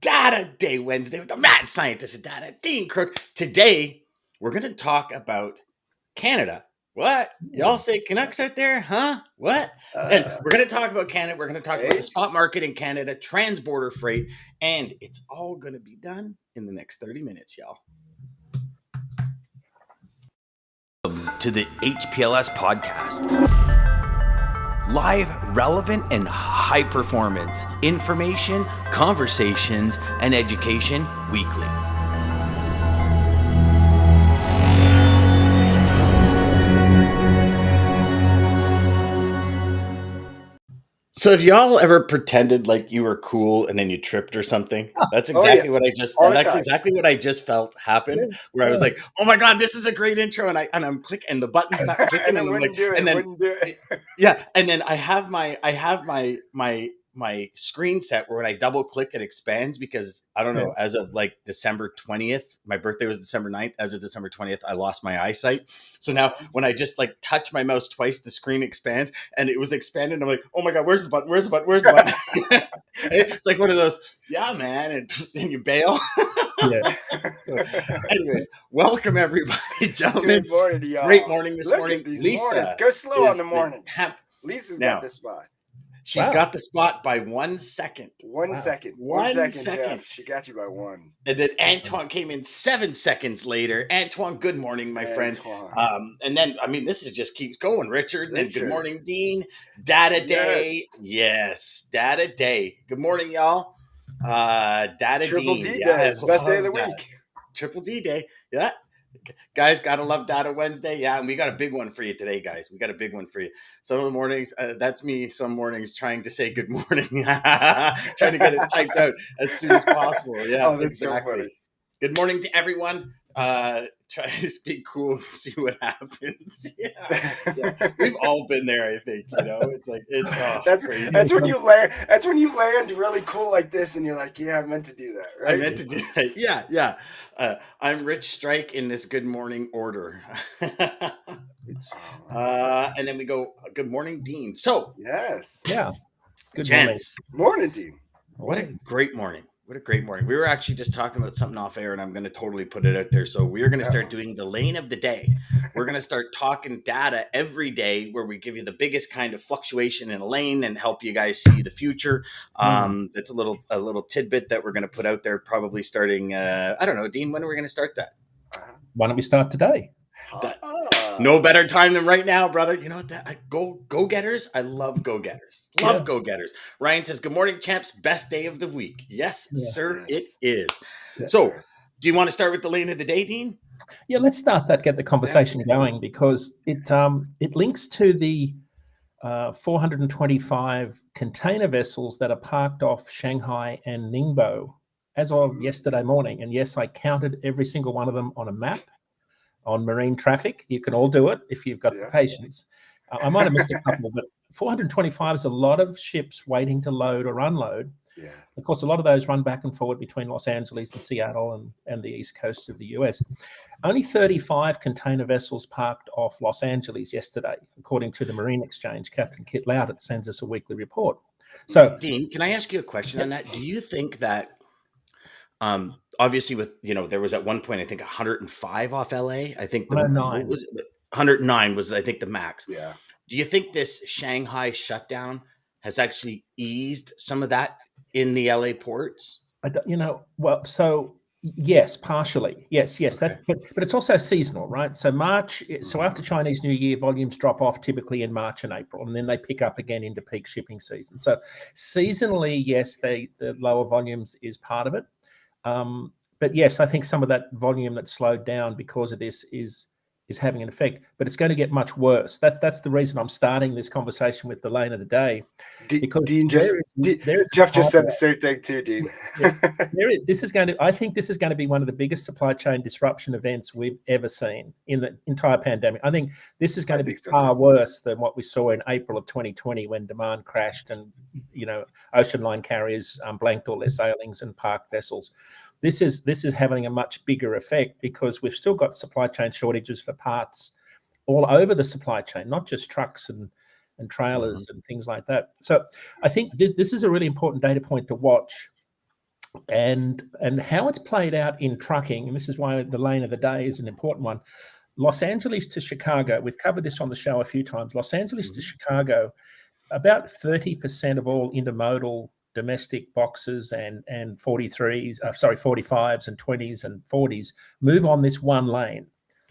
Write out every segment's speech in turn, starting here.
Data Day Wednesday with the mad scientist of data, Dean Croke. Today, we're going to talk about Canada. What? Y'all say Canucks out there? Huh? What? And we're going to talk about Canada. We're going to talk about the spot market in Canada, transborder freight, and it's all going to be done in the next 30 minutes, y'all. To the HPLS podcast. Live, relevant, and high performance information, conversations, and education weekly. So have y'all ever pretended like you were cool and then you tripped or something? That's exactly what I just exactly what I just felt happened. Where I was like, "Oh my god, this is a great intro," and I'm clicking and the button's not clicking, and I'm like, and then yeah, and then I have my screen set where when I double click it expands because I don't know, as of like December 20th, my birthday was December 9th, as of December 20th, I lost my eyesight. So now when I just like touch my mouse twice, the screen expands and it was expanded. I'm like, oh my God, where's the button? Where's the button? Where's the button? It's like one of those, yeah, man. And you bail. Yeah. So, anyways, welcome everybody, gentlemen. Good morning to y'all. Great morning this Look morning. At these Lisa, mornings. Go slow on the mornings. Lisa's got the spot. She's got the spot by 1 second. 1 second. 1 second. Jeff. She got you by one. And then Antoine came in 7 seconds later. Antoine, good morning, my friend. And then, I mean, this is just keeps going, Richard. And good morning, Dean. Data Day. Yes, Data Day. Good morning, y'all. Data Triple Dean. D Day. Best day of the week. Triple D Day. Yeah. Guys, gotta love Data Wednesday. Yeah, and we got a big one for you today, guys. We got a big one for you. Some of the mornings, that's me some mornings trying to say good morning. Trying to get it typed out as soon as possible. Yeah, that's so funny. Good morning to everyone. Try to speak cool and see what happens. Yeah. We've all been there, I think. You know, it's like that's when you land. That's when you land really cool like this, and you're like, "Yeah, I meant to do that." Right? I meant to do that. Yeah. I'm Rich Strike in this good morning order. And then we go, good morning, Dean. So yes, yeah, good morning, Dean. What a great morning. What a great morning. We were actually just talking about something off air, and I'm going to totally put it out there. So we're going to start doing the lane of the day. We're going to start talking data every day where we give you the biggest kind of fluctuation in a lane and help you guys see the future. It's a little tidbit that we're going to put out there, probably starting, I don't know, Dean, when are we going to start that? Why don't we start today? No better time than right now, brother. You know what? Go-getters. I love go-getters. Go-getters. Ryan says, good morning, champs. Best day of the week. Yes, sir, it is. Yeah. So, do you want to start with the lane of the day, Dean? Yeah, let's start that, get the conversation going, because it links to the 425 container vessels that are parked off Shanghai and Ningbo as of yesterday morning. And yes, I counted every single one of them on a map. On marine traffic, you can all do it if you've got the patience. I might have missed a couple, but 425 is a lot of ships waiting to load or unload. Yeah. Of course, a lot of those run back and forward between Los Angeles and Seattle and the east coast of the US. Only 35 container vessels parked off Los Angeles yesterday, according to the Marine Exchange. Captain Kit Loudon sends us a weekly report. So, Dean, can I ask you a question on that? Do you think that obviously with, there was at one point, I think 105 off LA. I think 109 was, I think, the max. Yeah. Do you think this Shanghai shutdown has actually eased some of that in the LA ports? So yes, partially. Yes. Okay. But it's also seasonal, right? So so after Chinese New Year, volumes drop off typically in March and April, and then they pick up again into peak shipping season. So seasonally, yes, the lower volumes is part of it. But yes, I think some of that volume that slowed down because of this is having an effect, but it's going to get much worse. That's the reason I'm starting this conversation with the lane of the day. Because Dean Jeff just said the same thing too, Dean. I think this is going to be one of the biggest supply chain disruption events we've ever seen in the entire pandemic. I think this is going to be far worse than what we saw in April of 2020 when demand crashed and ocean line carriers blanked all their sailings and parked vessels. This is having a much bigger effect because we've still got supply chain shortages for parts all over the supply chain, not just trucks and trailers and things like that. So I think this is a really important data point to watch And how it's played out in trucking, and this is why the lane of the day is an important one. Los Angeles to Chicago, we've covered this on the show a few times. Los Angeles to Chicago, about 30% of all intermodal domestic boxes and 45s and 20s and 40s move on this one lane.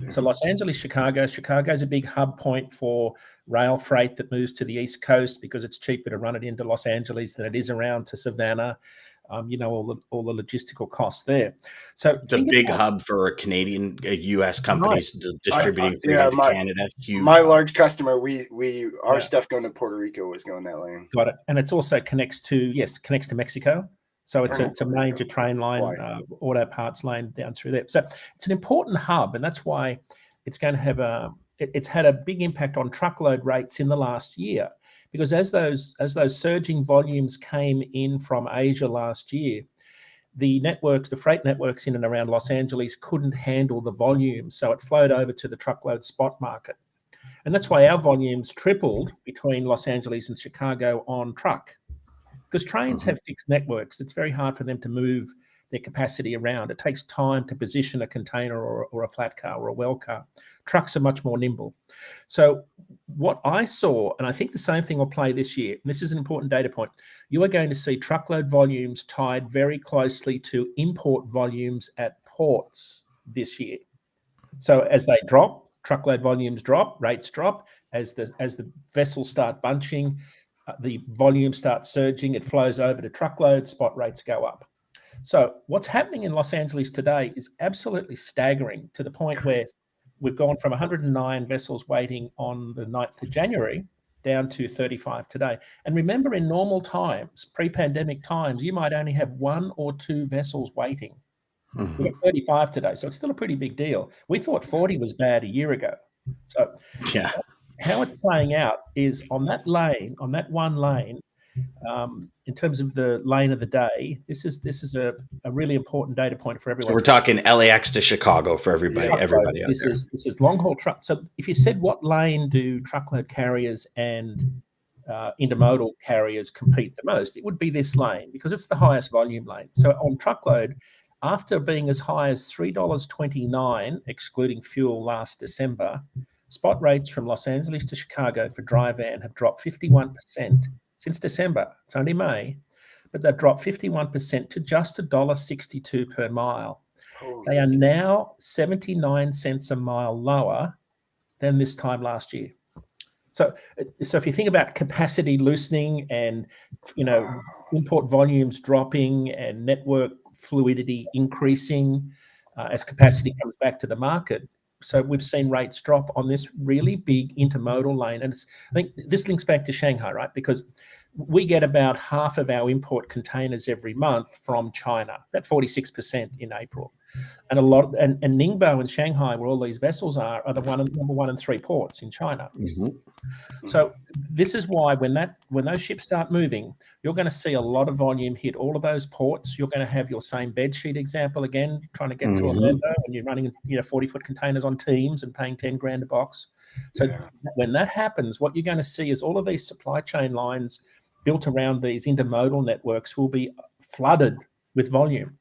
So Los Angeles, Chicago's a big hub point for rail freight that moves to the East Coast because it's cheaper to run it into Los Angeles than it is around to Savannah. All the logistical costs there. So it's a big hub for Canadian, U.S. companies distributing freight into Canada. Huge. My large customer, our stuff going to Puerto Rico was going that lane. Got it. And it's also connects to Mexico. So it's a major train line, auto parts lane down through there. So it's an important hub, and that's why it's going to have it's had a big impact on truckload rates in the last year, because as those surging volumes came in from Asia last year, the freight networks in and around Los Angeles couldn't handle the volume, so it flowed over to the truckload spot market. And that's why our volumes tripled between Los Angeles and Chicago on truck. Because trains have fixed networks, it's very hard for them to move their capacity around. It takes time to position a container or a flat car or a well car. Trucks are much more nimble. So what I saw, and I think the same thing will play this year, and this is an important data point, you are going to see truckload volumes tied very closely to import volumes at ports this year. So as they drop, truckload volumes drop, rates drop. As the vessels start bunching, the volume starts surging, it flows over to truckload, spot rates go up. So what's happening in Los Angeles today is absolutely staggering, to the point where we've gone from 109 vessels waiting on the 9th of January down to 35 today. And remember, in normal times, pre-pandemic times, you might only have 1 or 2 vessels waiting. We've got 35 today, so it's still a pretty big deal. We thought 40 was bad a year ago. So yeah. How it's playing out is on that one lane, in terms of the lane of the day, this is a really important data point for everyone. So we're talking LAX to Chicago for everybody out there. This is long haul truck. So if you said what lane do truckload carriers and intermodal carriers compete the most, it would be this lane, because it's the highest volume lane. So on truckload, after being as high as $3.29, excluding fuel last December, spot rates from Los Angeles to Chicago for dry van have dropped 51% since December. It's only May, but they've dropped 51% to just $1.62 per mile. They are now 79 cents a mile lower than this time last year. So if you think about capacity loosening and import volumes dropping and network fluidity increasing as capacity comes back to the market, so we've seen rates drop on this really big intermodal lane. And I think this links back to Shanghai, right? Because we get about half of our import containers every month from China, about 46% in April. And and Ningbo and Shanghai, where all these vessels are the number 1 and 3 ports in China. So this is why when those ships start moving, you're going to see a lot of volume hit all of those ports. You're going to have your same bed sheet example again, trying to get to Orlando, and you're running 40-foot containers on teams and paying $10,000 a box. So when that happens, what you're going to see is all of these supply chain lines built around these intermodal networks will be flooded with volume.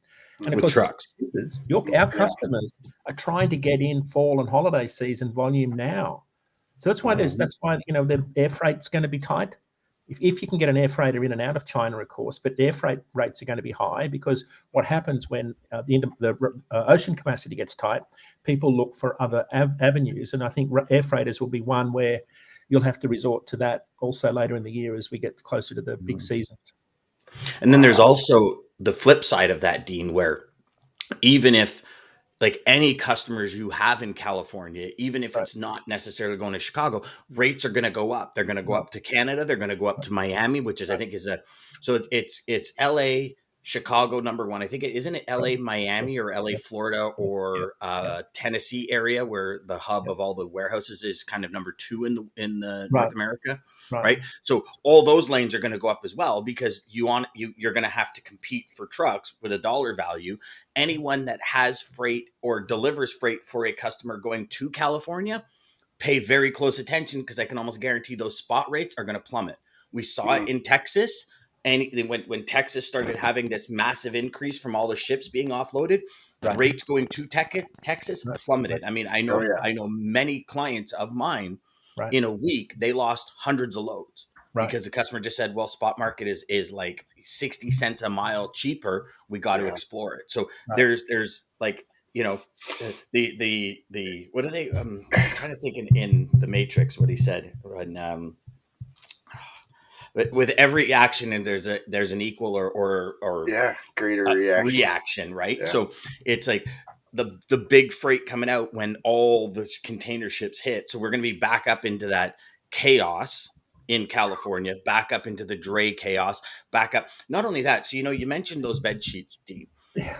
And of course, trucks. Our customers are trying to get in fall and holiday season volume now. So that's why the air freight's going to be tight. If you can get an air freighter in and out of China, of course, but air freight rates are going to be high, because what happens when the ocean capacity gets tight, people look for other avenues. And I think air freighters will be one where you'll have to resort to that also later in the year as we get closer to the big seasons. And then there's also the flip side of that, Dean, where even if like any customers you have in California, even if it's not necessarily going to Chicago, rates are going to go up. They're going to go up to Canada. They're going to go up to Miami, which is, I think so it's LA, Chicago, number 1. I think isn't it LA, Miami, or LA, Florida, or Tennessee area, where the hub of all the warehouses is kind of number 2 in the North America. Right. So all those lanes are going to go up as well, because you're going to have to compete for trucks with a dollar value. Anyone that has freight or delivers freight for a customer going to California, pay very close attention, because I can almost guarantee those spot rates are going to plummet. We saw it in Texas. when Texas started having this massive increase from all the ships being offloaded, Right. rates going to Texas plummeted. I mean, I know many clients of mine Right. in a week, they lost hundreds of loads Right. because the customer just said, well, spot market is like 60 cents a mile cheaper. We got to explore it. So there's like, you know, the what are they? I'm trying to think in the Matrix what he said when with every action, and there's an equal or greater reaction, right? So it's like the big freight coming out when all the container ships hit. So we're going to be back up into that chaos in California, back up into the dray chaos, back up. Not only that, so you mentioned those bed sheets, Dean.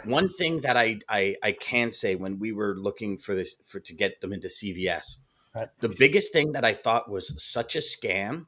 One thing that I can say when we were looking for this to get them into CVS, the biggest thing that I thought was such a scam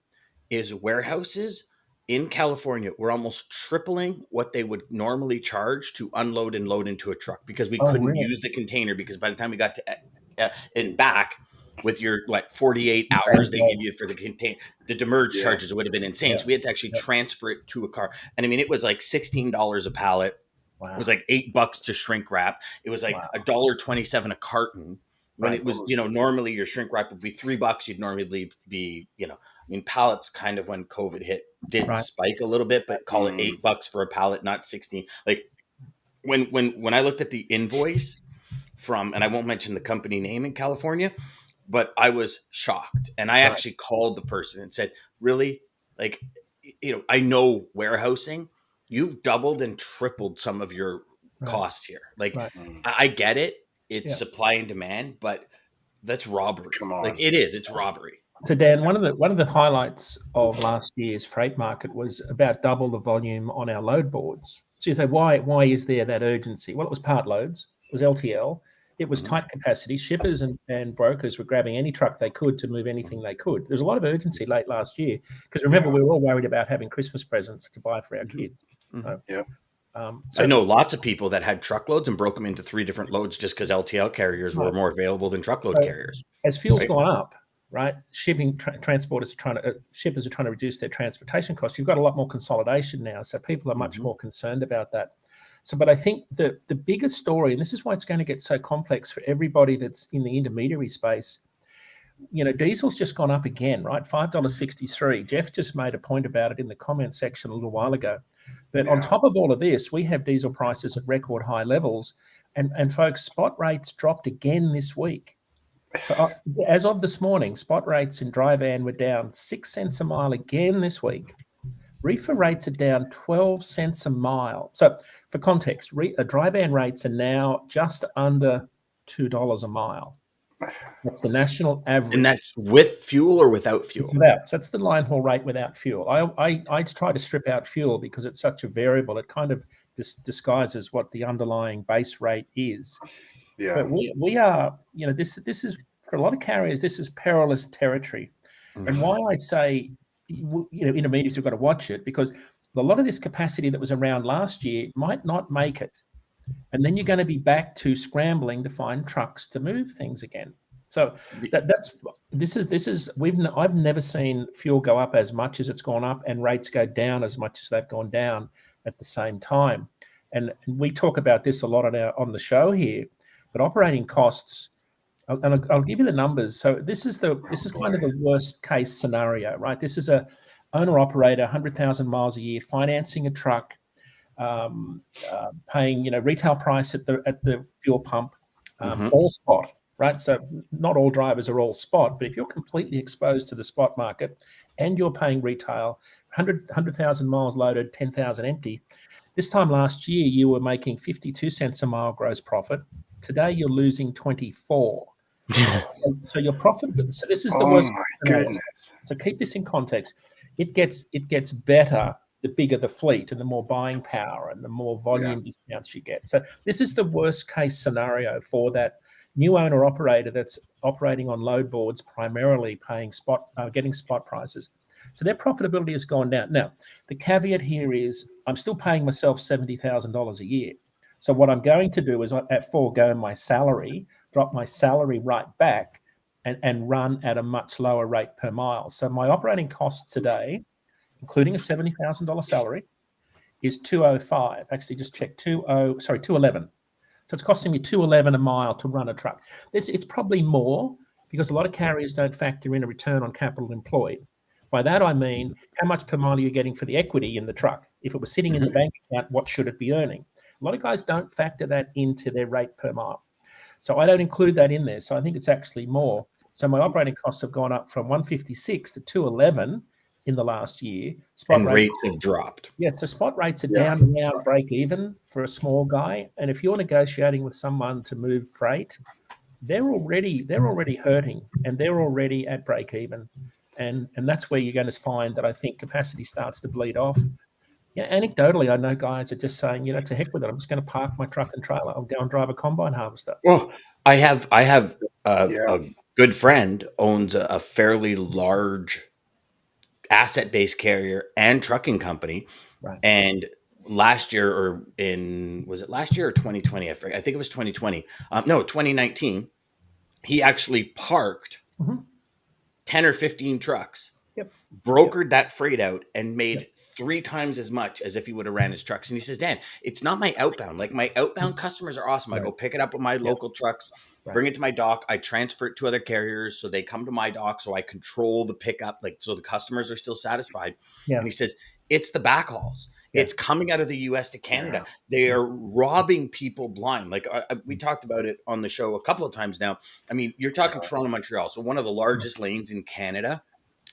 is warehouses in California were almost tripling what they would normally charge to unload and load into a truck because we couldn't use the container, because by the time we got to and back with your 48 hours they give you for the container, the demurrage charges would have been insane. So we had to actually transfer it to a car. And I mean, it was like $16 a pallet. It was like $8 to shrink wrap. It was like $1.27 a carton. When it was, normally your shrink wrap would be $3. You'd normally be, I mean, pallets kind of when COVID hit did spike a little bit, but call it $8 for a pallet, not 16. Like when I looked at the invoice from, and I won't mention the company name in California, but I was shocked. And I actually called the person and said, really, like, I know warehousing, you've doubled and tripled some of your costs here. Like, I get it. It's supply and demand, but that's robbery. Come on. Like it's robbery. So Dan, one of the highlights of last year's freight market was about double the volume on our load boards. So you say, why is there that urgency? Well, it was part loads, it was LTL, it was tight capacity. Shippers and brokers were grabbing any truck they could to move anything they could. There was a lot of urgency late last year because remember, we were all worried about having Christmas presents to buy for our kids. So I know lots of people that had truckloads and broke them into 3 different loads just because LTL carriers were more available than truckload carriers. As fuel's gone up, right? Shipping transporters shippers are trying to reduce their transportation costs. You've got a lot more consolidation now, so people are much more concerned about that. So, but I think the biggest story, and this is why it's going to get so complex for everybody that's in the intermediary space. Diesel's just gone up again, right? $5.63. Jeff just made a point about it in the comment section a little while ago. But on top of all of this, we have diesel prices at record high levels. And folks, spot rates dropped again this week. So as of this morning, spot rates in dry van were down 6 cents a mile again this week. Reefer rates are down 12 cents a mile. So for context, dry van rates are now just under $2 a mile. That's the national average. And that's with fuel or without fuel? It's without. So that's the line haul rate without fuel. I try to strip out fuel because it's such a variable. It kind of disguises what the underlying base rate is. Yeah. But we are, this is, for a lot of carriers, this is perilous territory. And why I say, intermediaries have got to watch it, because a lot of this capacity that was around last year might not make it. And then you're going to be back to scrambling to find trucks to move things again. So I've never seen fuel go up as much as it's gone up and rates go down as much as they've gone down at the same time. And we talk about this a lot on the show here, but operating costs, and I'll give you the numbers. So this is kind of the worst case scenario, right? This is a owner operator, 100,000 miles a year, financing a truck, paying retail price at the fuel pump, all spot, right? So not all drivers are all spot, but if you're completely exposed to the spot market and you're paying retail, 100,000 miles loaded, 10,000 empty. This time last year, you were making 52 cents a mile gross profit. Today, you're losing 24. So your profit. So this is the worst. Oh my goodness! So keep this in context. It gets better the bigger the fleet and the more buying power and the more volume discounts you get. So this is the worst case scenario for that new owner operator that's operating on load boards, primarily getting spot prices. So their profitability has gone down. Now, the caveat here is I'm still paying myself $70,000 a year. So what I'm going to do is forego my salary, drop my salary right back and run at a much lower rate per mile. So my operating cost today including a $70,000 salary, is 205. Actually, just check 211. So it's costing me $211 a mile to run a truck. It's probably more because a lot of carriers don't factor in a return on capital employed. By that I mean, how much per mile are you getting for the equity in the truck? If it was sitting in the bank account, what should it be earning? A lot of guys don't factor that into their rate per mile. So I don't include that in there. So I think it's actually more. So my operating costs have gone up from 156 to 211 in the last year. And rates have dropped. Yes, so spot rates are down around break even for a small guy. And if you're negotiating with someone to move freight, they're already hurting and they're already at break even. And that's where you're going to find that I think capacity starts to bleed off. Yeah, anecdotally, I know guys are just saying, to heck with it. I'm just going to park my truck and trailer. I'll go and drive a combine harvester. Well, I have a good friend owns a fairly large asset-based carrier and trucking company. Right. And last year, was it last year or 2020? I forget. I think it was 2020. 2019. He actually parked 10 or 15 trucks, brokered that freight out, and made 3 times as much as if he would have ran his trucks. And he says, Dan, it's not my outbound. Like, my outbound customers are awesome. I go pick it up with my local trucks, bring it to my dock. I transfer it to other carriers so they come to my dock, so I control the pickup, so the customers are still satisfied. And he says, it's the backhauls. It's coming out of the US to Canada. They are robbing people blind. Like we talked about it on the show a couple of times now. I mean, you're talking Toronto, Montreal. So one of the largest lanes in Canada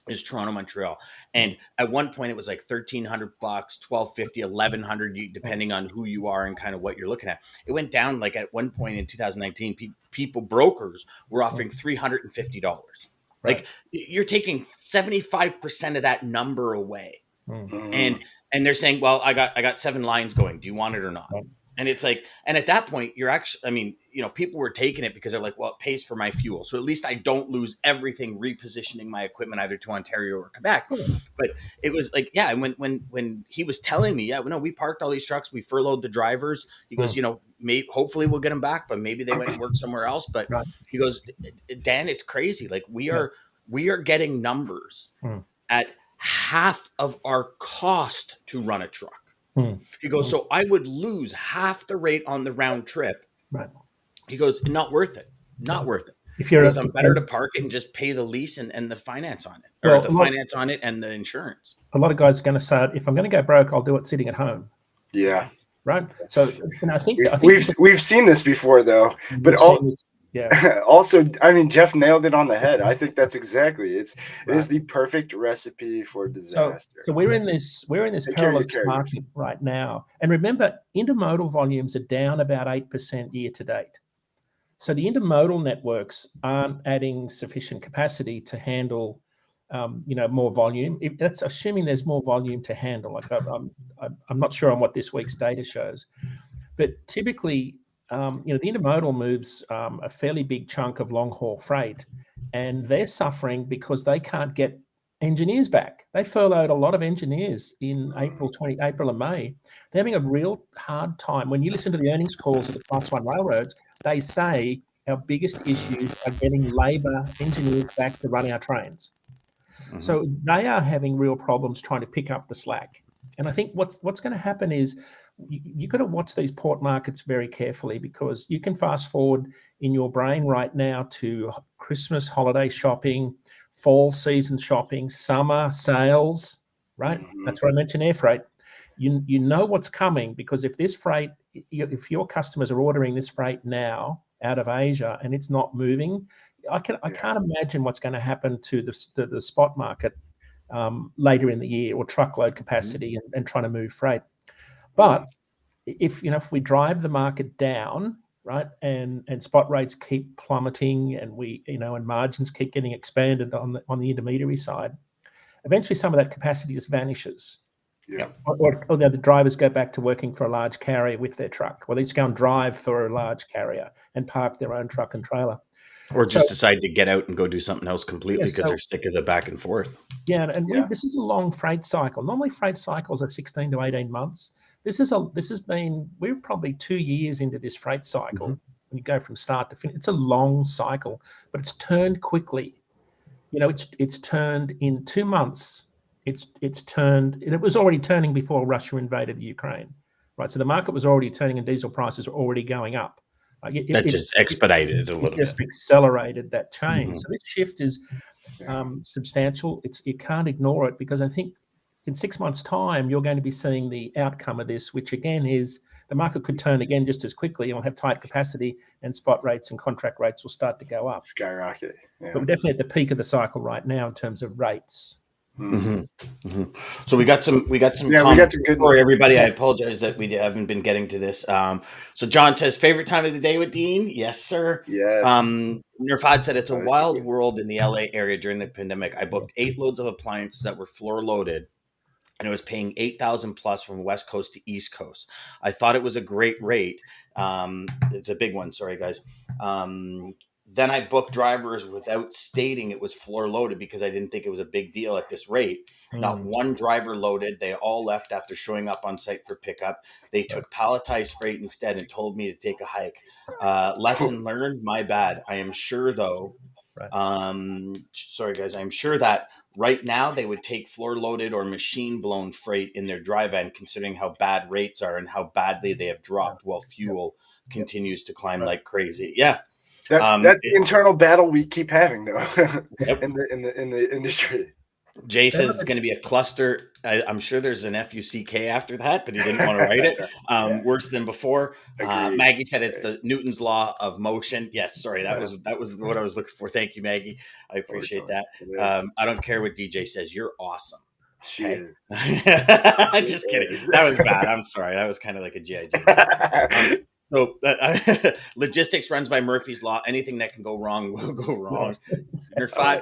is Toronto, Montreal. And at one point it was like $1,300, $1,250, $1,100, depending on who you are and kind of what you're looking at. It went down like at one point in 2019, brokers were offering $350. Like you're taking 75% of that number away. And they're saying, well, I got 7 lines going. Do you want it or not? And it's like, and at that point, you're actually, people were taking it because they're like, well, it pays for my fuel. So at least I don't lose everything repositioning my equipment either to Ontario or Quebec. But it was like, and when he was telling me, we parked all these trucks, we furloughed the drivers. He goes, hopefully we'll get them back, but maybe they went and worked somewhere else. But he goes, Dan, it's crazy. Like we are getting numbers at half of our cost to run a truck. He goes, so I would lose half the rate on the round trip. He goes, not worth it. Not worth it. If you're I'm better to park it and just pay the lease and the finance on it, or the finance on it and the insurance. A lot of guys are going to say, if I'm going to go broke, I'll do it sitting at home. Yeah. Right. So I think we've seen this before though, but also, Jeff nailed it on the head. I think that's exactly it is the perfect recipe for disaster. So we're in this perilous market right now. And remember, intermodal volumes are down about 8% year to date. So the intermodal networks aren't adding sufficient capacity to handle more volume. That's assuming there's more volume to handle. Like I'm not sure on what this week's data shows, but typically, the intermodal moves a fairly big chunk of long haul freight, and they're suffering because they can't get engineers back. They furloughed a lot of engineers in April and May. They're having a real hard time. When you listen to the earnings calls of the Class 1 railroads, they say our biggest issues are getting labor engineers back to run our trains. So they are having real problems trying to pick up the slack. And I think what's going to happen is you've got to watch these port markets very carefully, because you can fast forward in your brain right now to Christmas holiday shopping, fall season shopping, summer sales, right? That's where I mentioned air freight. You know what's coming, because if this freight, if your customers are ordering this freight now out of Asia and it's not moving, I can't imagine what's going to happen to the spot market later in the year, or truckload capacity and trying to move freight. But if we drive the market down, right, and spot rates keep plummeting, and and margins keep getting expanded on the intermediary side, eventually some of that capacity just vanishes. Yeah. Or the drivers go back to working for a large carrier with their truck, or they just go and drive for a large carrier and park their own truck and trailer. Or just decide to get out and go do something else completely because they're sick of the back and forth. Yeah, and this is a long freight cycle. Normally freight cycles are 16 to 18 months. We're probably 2 years into this freight cycle. When you go from start to finish, it's a long cycle, but it's turned quickly. It's turned in 2 months. it's turned, and it was already turning before Russia invaded the Ukraine, right? So the market was already turning, and diesel prices were already going up. That just expedited it a little bit. It just accelerated that change. So this shift is substantial. You can't ignore it, because I think in 6 months' time, you're going to be seeing the outcome of this, which again is the market could turn again just as quickly. You'll have tight capacity, and spot rates and contract rates will start to go up. Skyrocket. Yeah. But we're definitely at the peak of the cycle right now in terms of rates. So we got some comments for everybody. I apologize that we haven't been getting to this. So John says, favorite time of the day with Dean? Yes, sir. Yes. Nerfad said it's a wild world in the LA area during the pandemic. I booked 8 loads of appliances that were floor loaded, and I was paying $8,000 plus from West Coast to East Coast. I thought it was a great rate. It's a big one. Sorry, guys. Then I booked drivers without stating it was floor loaded, because I didn't think it was a big deal at this rate. Not one driver loaded. They all left after showing up on site for pickup. They took palletized freight instead and told me to take a hike. Lesson learned, my bad. I am sure though. Sorry guys. I'm sure that right now they would take floor loaded or machine blown freight in their dry van, considering how bad rates are and how badly they have dropped while fuel continues to climb like crazy. Yeah. That's the internal battle we keep having though in the industry. Jay says it's going to be a cluster. I'm sure there's an FUCK after that, but he didn't want to write it. Worse than before. Maggie said it's the Newton's law of motion. Yes, sorry, that was what I was looking for. Thank you, Maggie. I appreciate that. I don't care what DJ says. You're awesome. She is. Just kidding. That was bad. I'm sorry. That was kind of like a GI. So logistics runs by Murphy's Law. Anything that can go wrong will go wrong.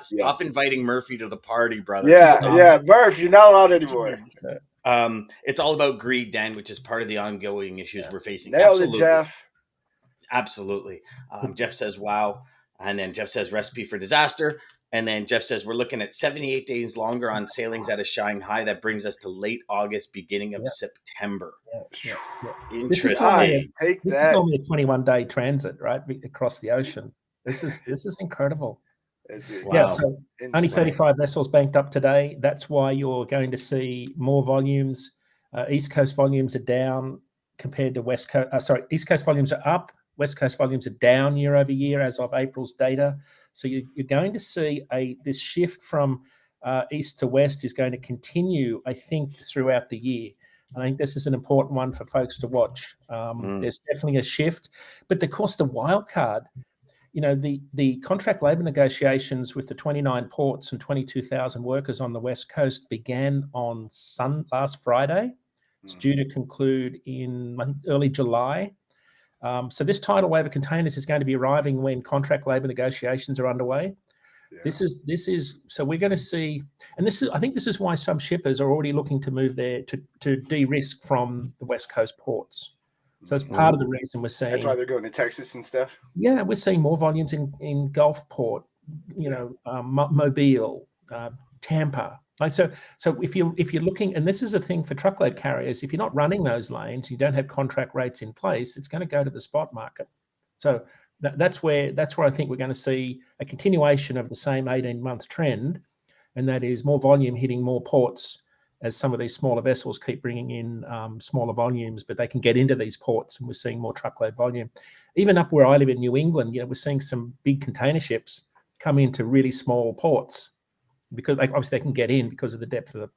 Stop inviting Murphy to the party, brother. Yeah, Murph, you're not allowed anymore. It's all about greed, Dan, which is part of the ongoing issues we're facing. Nailed it, Jeff. Absolutely. Jeff says, wow. And then Jeff says, recipe for disaster. And then Jeff says, we're looking at 78 days longer on sailings out of Shanghai. That brings us to late August, beginning of September. Interesting. This is normally a 21-day transit, right, across the ocean. This is incredible. Wow. So only 35 vessels banked up today. That's why you're going to see more volumes. East Coast volumes are down compared to West Coast. East Coast volumes are up. West Coast volumes are down year over year as of April's data. So you're going to see this shift from east to west is going to continue, I think, throughout the year. I think this is an important one for folks to watch. There's definitely a shift. But of course, the wild card, the contract labour negotiations with the 29 ports and 22,000 workers on the West Coast began on last Friday. It's due to conclude in, I think, early July. So this tidal wave of containers is going to be arriving when contract labour negotiations are underway. This is so we're going to see, and I think this is why some shippers are already looking to move there to de-risk from the West Coast ports. So that's part of the reason we're seeing. That's why they're going to Texas and stuff. Yeah, we're seeing more volumes in Gulfport, Mobile, Tampa. So if you're looking, and this is a thing for truckload carriers, if you're not running those lanes, you don't have contract rates in place, it's going to go to the spot market. So that's where I think we're going to see a continuation of the same 18-month trend, and that is more volume hitting more ports as some of these smaller vessels keep bringing in smaller volumes, but they can get into these ports, and we're seeing more truckload volume. Even up where I live in New England, we're seeing some big container ships come into really small ports, because obviously they can get in because of the depth of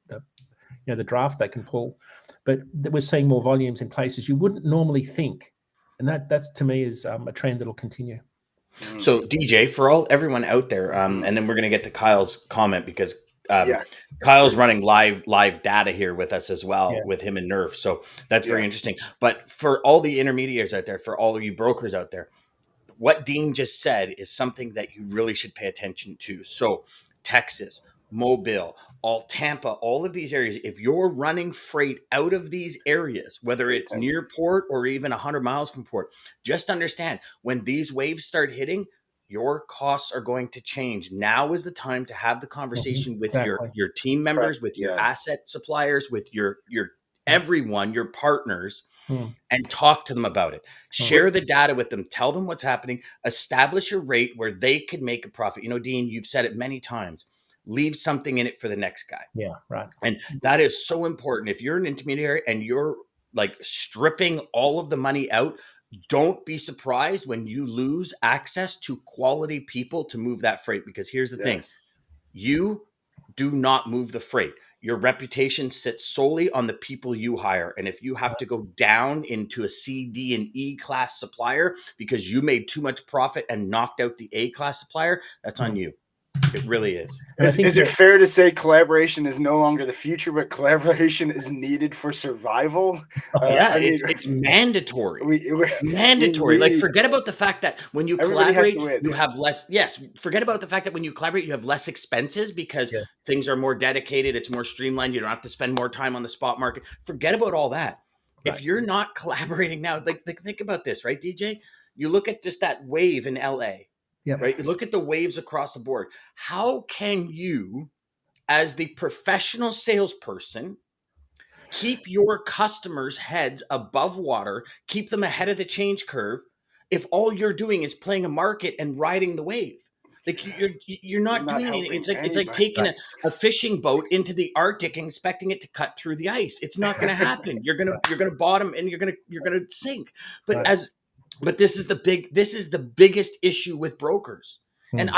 the draft they can pull, but we're seeing more volumes in places you wouldn't normally think, and that to me is a trend that'll continue. So DJ, for everyone out there, and then we're going to get to Kyle's comment, because Kyle's running live data here with us as well, with him and Nerf, so that's very interesting. But for all the intermediaries out there, for all of you brokers out there, what Dean just said is something that you really should pay attention to. So Texas, Mobile, Tampa, all of these areas, if you're running freight out of these areas, whether it's near port or even 100 miles from port, just understand when these waves start hitting, your costs are going to change. Now is the time to have the conversation with your team members, with your asset suppliers, with your everyone, your partners, and talk to them about it. Share the data with them. Tell them what's happening. Establish a rate where they can make a profit. Dean, you've said it many times. leave something in it for the next guy. Yeah, right. And that is so important. If you're an intermediary and you're like stripping all of the money out, don't be surprised when you lose access to quality people to move that freight. Because here's the thing, you do not move the freight. Your reputation sits solely on the people you hire. And if you have to go down into a C, D, and E class supplier because you made too much profit and knocked out the A class supplier, that's on you. It really is. Is it fair to say collaboration is no longer the future, but collaboration is needed for survival? Yeah, it's mandatory. Mandatory. Like, forget about the fact that when you collaborate, you have less. Yes, forget about the fact that when you collaborate, you have less expenses because things are more dedicated. It's more streamlined. You don't have to spend more time on the spot market. Forget about all that. Right. If you're not collaborating now, like think about this, right, DJ? You look at just that wave in LA. Yep. Right. Look at the waves across the board. How can you, as the professional salesperson, keep your customers' heads above water, keep them ahead of the change curve, if all you're doing is playing a market and riding the wave? Like you're not doing anything. It's like taking a fishing boat into the Arctic and expecting it to cut through the ice. It's not going to happen. You're gonna bottom and you're gonna sink. But this is the biggest issue with brokers. And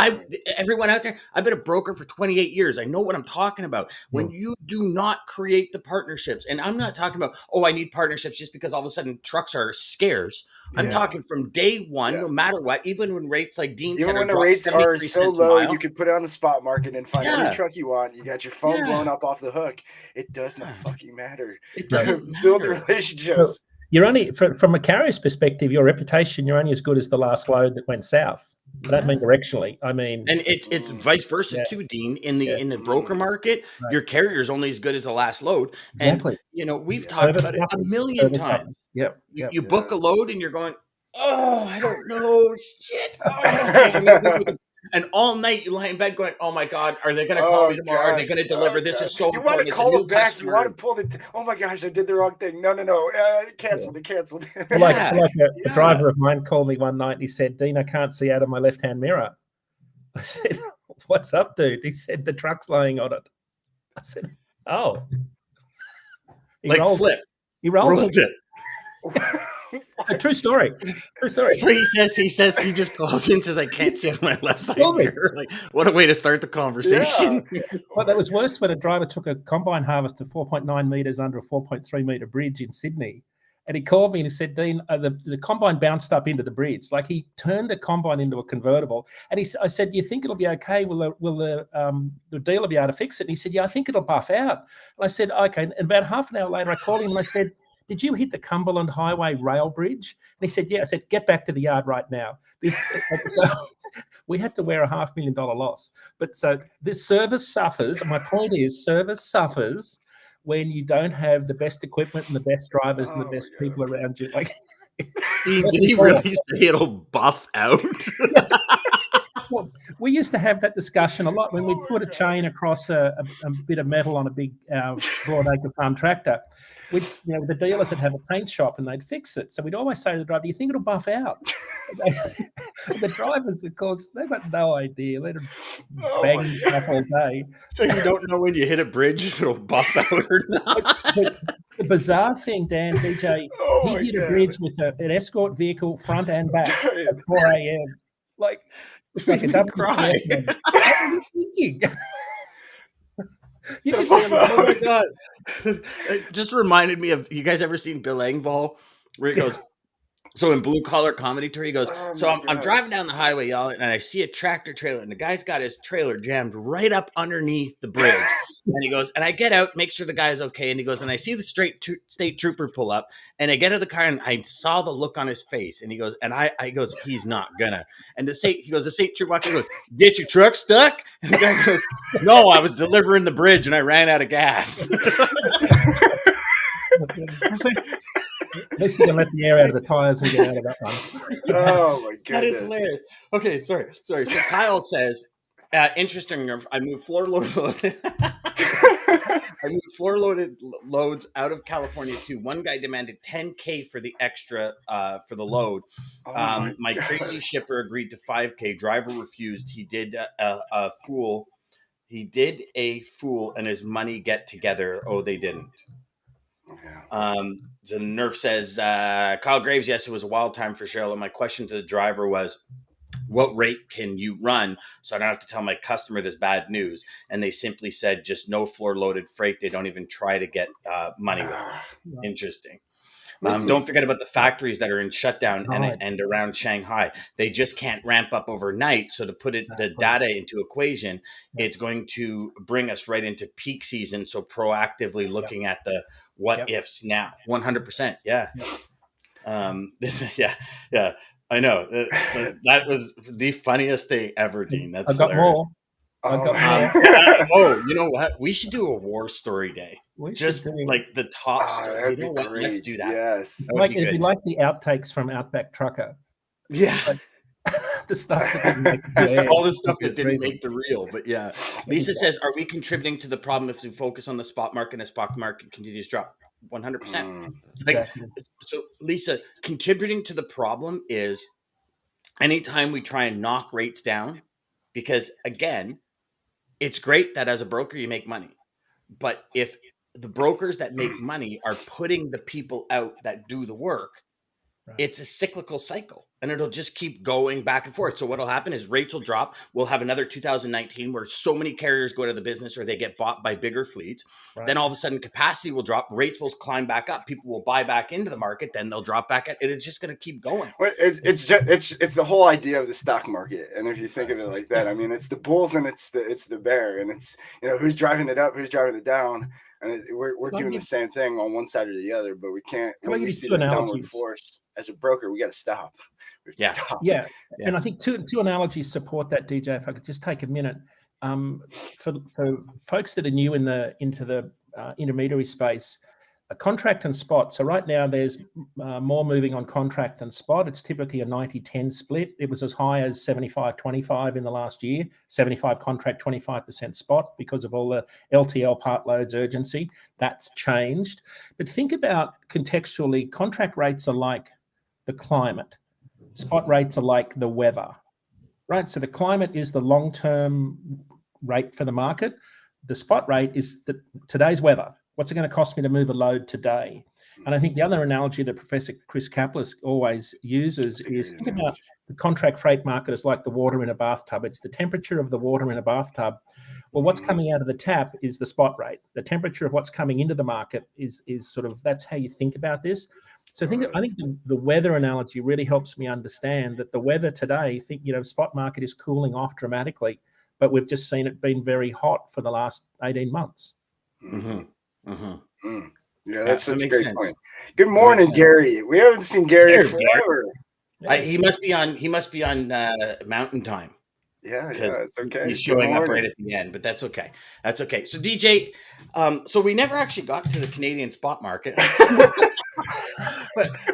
everyone out there, I've been a broker for 28 years. I know what I'm talking about. When you do not create the partnerships, and I'm not talking about, I need partnerships just because all of a sudden trucks are scarce. I'm talking from day one, no matter what, even when rates like Dean said, even when the rates are so low, you can put it on the spot market and find any truck you want. You got your phone blown up off the hook. It does not fucking matter. It doesn't build the relationships. You're only, from a carrier's perspective, your reputation, you're only as good as the last load that went south. I don't mean directionally. I mean, and it's vice versa too, Dean. In the broker market, your carrier is only as good as the last load. Exactly. And we've talked about it a million times. You book a load and you're going, I don't know, shit. Okay. And all night you lie in bed going, oh my God, are they going to call me tomorrow? Are they going to deliver? This is so important. You want to call them back. You want to pull oh my gosh, I did the wrong thing. No. Canceled. They canceled. Like a driver of mine called me one night and he said, Dean, I can't see out of my left-hand mirror. I said, what's up, dude? He said, the truck's laying on it. I said, oh. He rolled it. A true story. So he says he just calls in and says, I can't see on my left side mirror. Like, what a way to start the conversation. Well, that was worse when a driver took a combine harvester 4.9 meters under a 4.3 meter bridge in Sydney. And he called me and he said, Dean, the combine bounced up into the bridge. Like, he turned the combine into a convertible. And I said, do you think it'll be okay? Will the dealer be able to fix it? And he said, yeah, I think it'll buff out. And I said, okay. And about half an hour later, I called him and I said, did you hit the Cumberland Highway rail bridge? And he said, yeah. I said, get back to the yard right now. So we had to wear a $500,000 loss. But so the service suffers. My point is, service suffers when you don't have the best equipment and the best drivers and the best people around you. Like, did he really say it'll buff out? Well, we used to have that discussion a lot when we'd put a chain across a bit of metal on a big broadacre farm tractor. Which, the dealers would have a paint shop and they'd fix it. So we'd always say to the driver, do you think it'll buff out? The drivers, of course, they've got no idea. They're banging stuff all day. So you don't know when you hit a bridge if it'll buff out or not? But the bizarre thing, Dan, DJ, he hit a bridge with an escort vehicle front and back at 4 a.m. Like, it's like a double cry. What are you thinking? Oh my God. It just reminded me of, you guys ever seen Bill Engvall where he goes, so in Blue Collar Comedy Tour, he goes, I'm driving down the highway, y'all, and I see a tractor trailer, and the guy's got his trailer jammed right up underneath the bridge. And he goes, and I get out, make sure the guy's okay. And he goes, and I see the state trooper pull up, and I get out of the car, and I saw the look on his face. And he goes, and I goes, he's not gonna. And the state trooper walks in and goes, get your truck stuck? And the guy goes, no, I was delivering the bridge, and I ran out of gas. At least you can let the air out of the tires and get out of that one. Oh my God, that is hilarious. Okay, sorry. So Kyle says, interesting. I moved floor loaded loads out of California too. One guy demanded $10K for the extra for the load. My crazy shipper agreed to $5K. Driver refused. He did a fool. He did a fool and his money get together. Oh, they didn't. Yeah. So Nerf says, Kyle Graves, yes, it was a wild time for Cheryl. And my question to the driver was, what rate can you run so I don't have to tell my customer this bad news? And they simply said, just no floor loaded freight. They don't even try to get money with it. Interesting. Don't forget about the factories that are in shutdown and around Shanghai. They just can't ramp up overnight. So to put the data into equation, it's going to bring us right into peak season. So proactively looking at the what ifs now. 100%. Yeah. Yeah. I know. That was the funniest thing ever, Dean. That's hilarious. Oh, you know what? We should do a war story day. Just like the top story. You know what? Great. Let's do that. Yes. It'd be like the outtakes from Outback Trucker. Yeah. The stuff that didn't make all the stuff that didn't make the reel. But yeah. Lisa says, are we contributing to the problem if we focus on the spot market and the spot market continues to drop? 100%. Exactly. So Lisa, contributing to the problem is anytime we try and knock rates down, because again, it's great that as a broker you make money, but if the brokers that make money are putting the people out that do the work, it's a cyclical cycle and it'll just keep going back and forth. So what'll happen is rates will drop. We'll have another 2019 where so many carriers go out of the business or they get bought by bigger fleets. Then all of a sudden capacity will drop, rates will climb back up. People will buy back into the market. Then they'll drop back. It's just going to keep going. Well, it's the whole idea of the stock market. And if you think of it like that, I mean, it's the bulls and it's the bear, and it's, who's driving it up, who's driving it down. And we're doing the same thing on one side or the other, but we can't. When we see the downward force as a broker, we got to stop. Stop. Yeah. And I think two analogies support that, DJ. If I could just take a minute, for folks that are new into the intermediary space, a contract and spot. So right now there's more moving on contract than spot. It's typically a 90-10 split. It was as high as 75-25 in the last year, 75 contract, 25% spot because of all the LTL part loads urgency. That's changed. But think about contextually, contract rates are like the climate. Spot rates are like the weather, right? So the climate is the long-term rate for the market. The spot rate is today's weather. What's it going to cost me to move a load today? And I think the other analogy that Professor Chris Kaplis always uses is think about the contract freight market as like the water in a bathtub. It's the temperature of the water in a bathtub. Well, what's coming out of the tap is the spot rate. The temperature of what's coming into the market is sort of, that's how you think about this. So I think the weather analogy really helps me understand that the weather today, spot market is cooling off dramatically, but we've just seen it being very hot for the last 18 months. Mm-hmm. Mm-hmm. Mm. Yeah, that's such a great point. Good morning, Gary. We haven't seen Gary in forever. He must be on Mountain Time. Yeah, it's okay. He's showing up right at the end, but that's okay. That's okay. So DJ, so we never actually got to the Canadian spot market.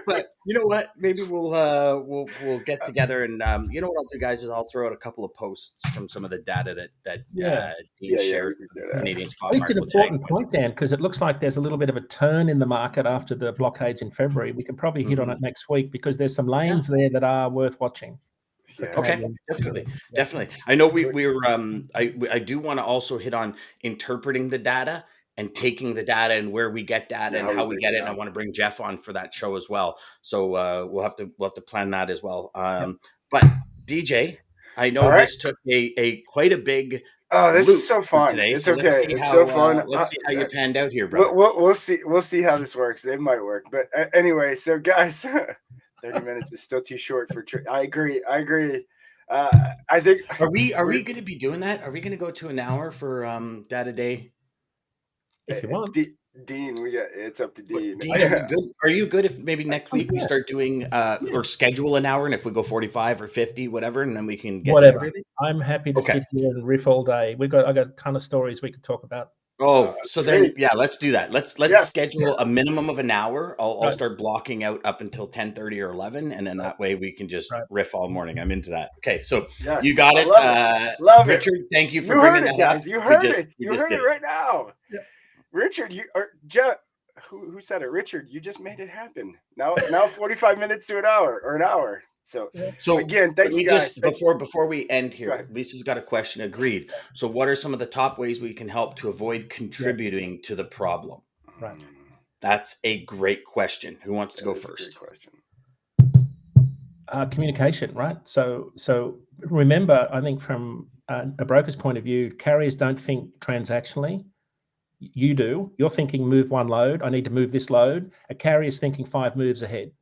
but you know what? Maybe we'll get together and you know what I'll do, guys, is I'll throw out a couple of posts from some of the data that Dean shared. Canadian spot market. It's an important point, Dan, because it looks like there's a little bit of a turn in the market after the blockades in February. We can probably hit on it next week because there's some lanes there that are worth watching. Yeah. Okay, definitely. I know we're I do want to also hit on interpreting the data and taking the data and where we get data and how we get it. And I want to bring Jeff on for that show as well. So we'll have to plan that as well. But DJ, I know this took a quite a big. Oh, this is so fun! Today, it's okay. It's so fun. Let's see how you panned out here, bro. We'll see. We'll see how this works. It might work, but anyway. So, guys, 30 minutes is still too short for. I agree. I think. Are we going to be doing that? Are we going to go to an hour for data day? If you want. Dean, it's up to Dean. Dean, are you good if maybe next week we start doing or schedule an hour, and if we go 45 or 50, whatever, and then we can get to everything? I'm happy to sit here and riff all day. I got a ton of stories we could talk about. Oh, so then let's do that. Let's schedule a minimum of an hour. I'll start blocking out up until 10:30 or 11, and then that way we can just riff all morning. I'm into that. Okay, so you got it. Love Richard, it. Thank you for bringing that guys. up. You heard it. You heard it right now. Yeah. Richard, Jeff, who said it? Richard, you just made it happen. Now 45 minutes to an hour or an hour. So, So again, thank you guys. Before we end Go here, ahead. Lisa's got a question. Agreed. So what are some of the top ways we can help to avoid contributing to the problem? Right. That's a great question. Who wants to go That is a first? great question. Communication, right? So remember, I think from a broker's point of view, carriers don't think transactionally. You do. You're thinking move one load. I need to move this load. A carrier's thinking 5 moves ahead.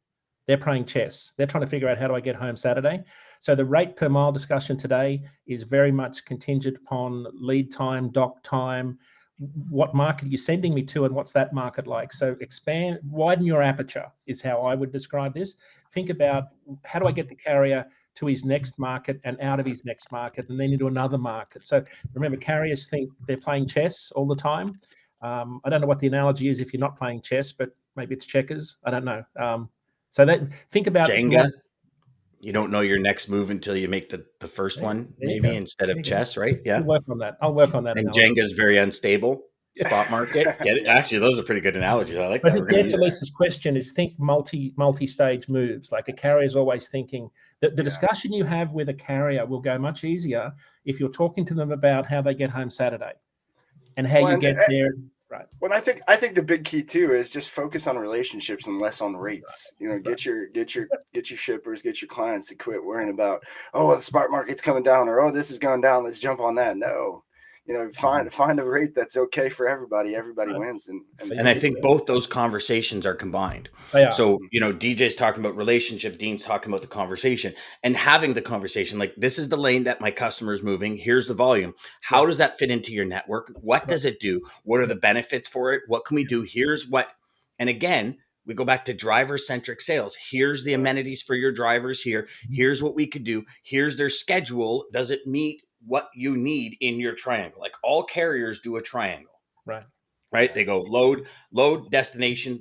They're playing chess. They're trying to figure out how do I get home Saturday. So the rate per mile discussion today is very much contingent upon lead time, dock time, what market you're sending me to, and what's that market like. So widen your aperture is how I would describe this. Think about how do I get the carrier to his next market and out of his next market and then into another market. So remember, carriers think they're playing chess all the time. I don't know what the analogy is if you're not playing chess, but maybe it's checkers. I don't know. So think about Jenga. You don't know your next move until you make the first one, maybe instead of chess, right? Yeah. I'll work on that. And Jenga is very unstable. Spot market. Get it? Actually, those are pretty good analogies. I like that. But the answer to Lisa's question is think multi-stage moves. Like a carrier is always thinking that the discussion you have with a carrier will go much easier if you're talking to them about how they get home Saturday and how you get there. Right. Well, I think the big key too is just focus on relationships and less on rates. You know, get your shippers, get your clients to quit worrying about, oh, the spot market's coming down, or oh, this is going down, let's jump on that. No, you know, find a rate that's okay for everybody. Everybody wins. And I think both those conversations are combined. So, you know, DJ's talking about relationship, Dean's talking about the conversation and having the conversation. Like, this is the lane that my customer's moving. Here's the volume. How does that fit into your network? What does it do? What are the benefits for it? What can we do? Here's what, and again, we go back to driver-centric sales. Here's the amenities for your drivers here. Here's what we could do. Here's their schedule. Does it meet what you need in your triangle? Like, all carriers do a triangle. Right? They go load, destination,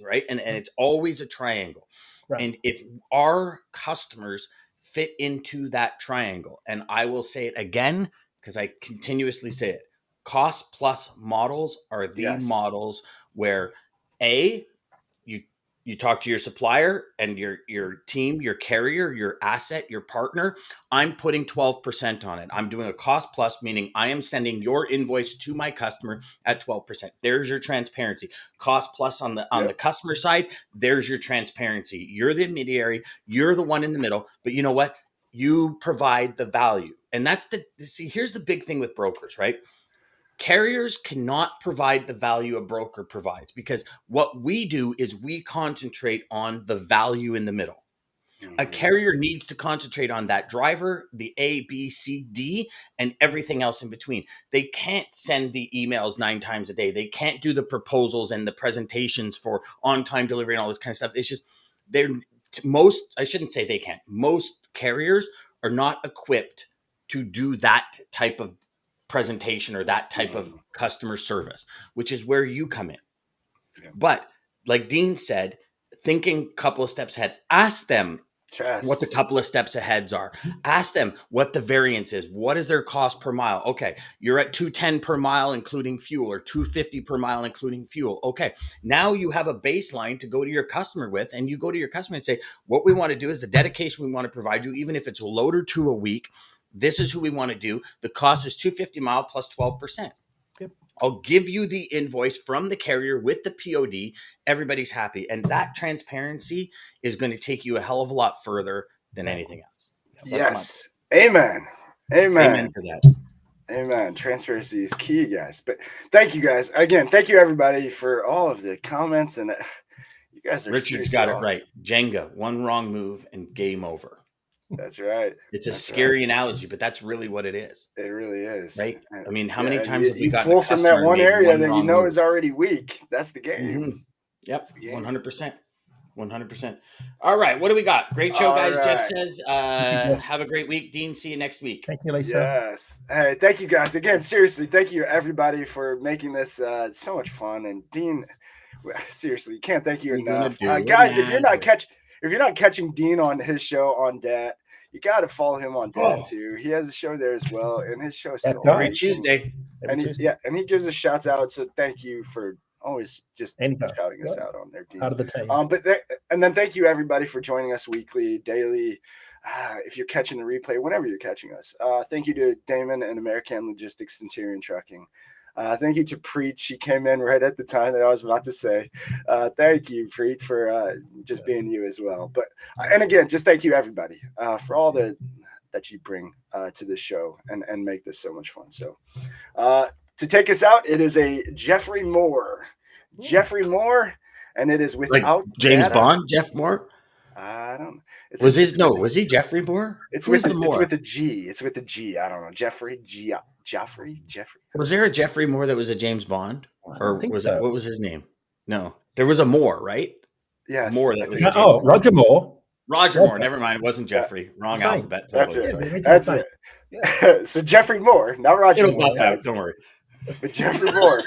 right? And it's always a triangle. Right. And if our customers fit into that triangle, and I will say it again, because I continuously say it, cost plus models are the models where you talk to your supplier and your team, your carrier, your asset, your partner. I'm putting 12% on it. I'm doing a cost plus, meaning I am sending your invoice to my customer at 12%. There's your transparency. Cost plus on the customer side, there's your transparency. You're the intermediary, you're the one in the middle, but you know what? You provide the value. And here's the big thing with brokers, right? Carriers cannot provide the value a broker provides, because what we do is we concentrate on the value in the middle. Mm-hmm. A carrier needs to concentrate on that driver, the A, B, C, D, and everything else in between. They can't send the emails 9 times a day. They can't do the proposals and the presentations for on-time delivery and all this kind of stuff. It's just I shouldn't say they can't. Most carriers are not equipped to do that type of presentation or that type of customer service, which is where you come in. Yeah. But like Dean said, thinking a couple of steps ahead, ask them what the couple of steps aheads are. Ask them what the variance is. What is their cost per mile? Okay, you're at $210 per mile, including fuel, or $250 per mile, including fuel. Okay, now you have a baseline to go to your customer with, and you go to your customer and say, what we want to do is the dedication we want to provide you, even if it's a load or two a week. This is who we want to do. The cost is $250 mile plus 12%. Yep. I'll give you the invoice from the carrier with the POD. Everybody's happy. And that transparency is going to take you a hell of a lot further than anything else. Yes. Amen. Amen to that. Amen. Transparency is key, guys. But thank you, guys. Again, thank you, everybody, for all of the comments. And you guys are Richard's got it right. Jenga, one wrong move and game over. That's right. It's a scary analogy, but that's really what it is. It really is. Right? I mean, how many times have we got pull from that one area that you know is already weak? That's the game. Mm-hmm. Yep, 100%. 100%. All right, what do we got? Great show, guys. Right. Jeff says, have a great week. Dean, see you next week. Thank you, Lisa. Yes. Hey, thank you, guys. Again, seriously, thank you, everybody, for making this so much fun. And Dean, seriously, can't thank you enough. Guys, if you're not catching Dean on his show on DAT, you got to follow him on DAT too. He has a show there as well, and his show is every Tuesday. And he gives us shouts out. So thank you for always just Anytime. shouting us out on their team. Part of the team. And then thank you everybody for joining us weekly, daily. If you're catching the replay, whenever you're catching us, thank you to Daman and American Logistics Centurion Trucking. Thank you to Preet. She came in right at the time that I was about to say. Thank you, Preet, for just being you as well. But and again, just thank you everybody for all that you bring to this show and make this so much fun. So to take us out, it is a Jeffrey Moore. Jeffrey Moore, and it is without like James data. Bond, Jeff Moore. I don't know. Was he Jeffrey Moore? It's Who's with the Moore? It's with a G. It's with a G. I don't know. Jeffrey. Was there a Jeffrey Moore that was a James Bond, or was so. it, what was his name? No, there was a Moore, right? Yes. Moore that was. Roger Moore. Roger Moore. Never mind. It wasn't Jeffrey. Wrong Same. alphabet. That's Totally. it. That's it. Yeah. So Jeffrey Moore, not Roger It'll Moore, buff out. Don't worry. but Jeffrey Moore.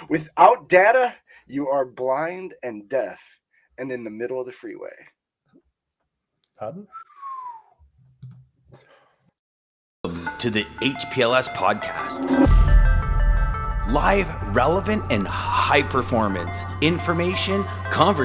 Without data, you are blind and deaf, and in the middle of the freeway. Pardon? To the HPLS podcast. Live, relevant, and high performance information, conversation.